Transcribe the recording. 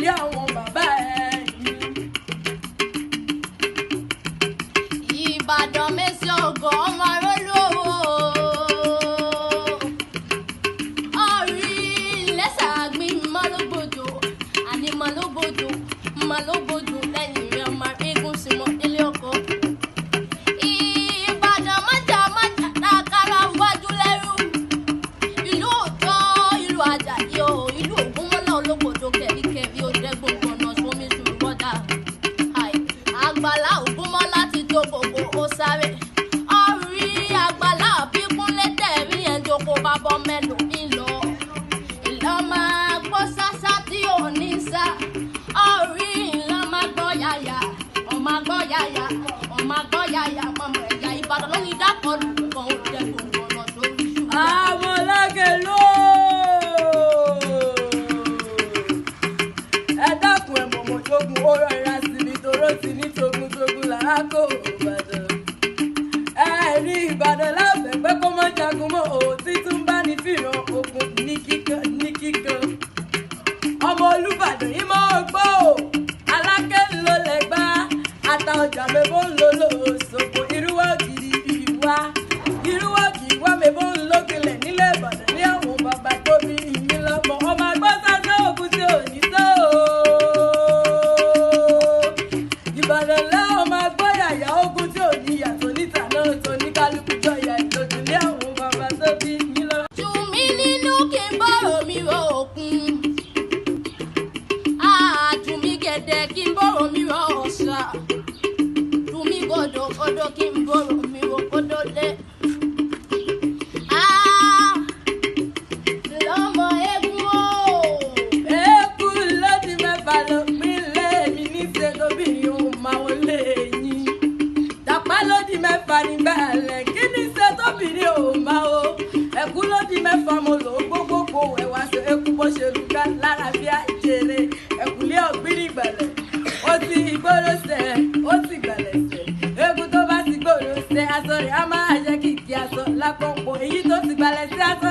lé àwọn bàbá ẹ̀ yìí. Ìbàdàn mẹ́sì ọgọ́ ọmọ arólówó orí lẹ́sàgbín mọ́lógbòdò àní mọ́lógbòdò lẹ́yìn rẹ̀ ọmọ eégún sí mọ́ ilé ọkọ̀. Ìbàdàn májà lákàrà wájú lẹ́rú ìlú òótọ́ ìlú Àjàyí o ìlú Ògúnmọ́lá ológbòdò kẹ̀ríkẹ̀rí ó dẹ́gbọ̀n gbọ̀nà sómi sùn bọ́dà àgbàlá Ògúnmọ́lá ti tó gbogbo ó sáré orí àgbàlá Bíkúnlé tẹ̀rí ẹ̀ ń jókòó bábọ́ mẹ́lòmí lọ ìlọ máa gbọ́ sásá tí ò ní sá orí ìlọ máa gbọ́ yàyà ọmọ gbọ́ yàyà mọ̀mọ́ ẹ̀yà Ìbàdàn ló ní dákọ̀ọ́lù kan ó dẹ́gbọ̀n gbọ̀nà sórí sùn. Àwọn Lágẹ̀lú ẹ dákun ẹ̀ mọ̀mọ́ jogun ó rọra sí mi toró ti ní togun làá kó Ìbàdàn. Ẹ rí Ìbàdàn láfẹ̀ẹ́ pé kó má jagun mọ́ òtí tún bá ní fìràn ogun ní kíkan. Ọmọ Olúbàdàn yìí mọ́ gbọ́ Aláké ló lẹ̀ gbá ata ọjà mẹ́bó ń lo lóṣogbo irúwọ́ kiri wá mẹ́bó ń lókèlè nílẹ̀ Ìbàdàn ní àwọn bàbá tó bí ìyín lọ́mọ ọmọ agbọ́sásẹ́ òkú tí ò ní tó Ìbàdàn lẹ́wọ̀n máa gbọ́ yàyà ogun tí ò ní yàtọ̀ níta náà tó ní kálukú jọ ìyá ìtọ́jú ní àwọn bàbá tó bí ìyín lọ́mọ. Jù mí nínú kí n bọ̀rọ̀ mi rọ òkun jù mí gẹ̀dẹ̀ kí n bọ̀rọ̀ mi rọ ọ̀sà jù mí gọ̀dọ̀ kí n bọ̀rọ̀ mi rọ kódó lé. Lọ́mọ eégún o. Eégún lódì mẹ́fà ló pín lé mi níṣẹ́ tóbìnrin òun máa wọlé yín. Dàpá lódì mẹ́fà ní bẹ́ẹ̀lẹ̀ kí níṣẹ́ tóbìnrin òun máa wo. Ẹ̀kú lódì mẹ́fà mo lò ó gbogbogbò ẹ̀wà ṣe eku bó ṣe lùkà lára bí àjèrè. Ẹ̀kúlé ọ̀gbìn ìgbàlẹ̀ ó ti ìgboro sẹ̀ ó ti gbàlẹ̀ sẹ̀. Eégún tó bá ti gbòòrò sẹ̀ aṣọ rẹ̀ á máa jẹ́ kìkì aṣọ lápọ̀npọ̀ èyí tó ti gbàlẹ̀ sí aṣọ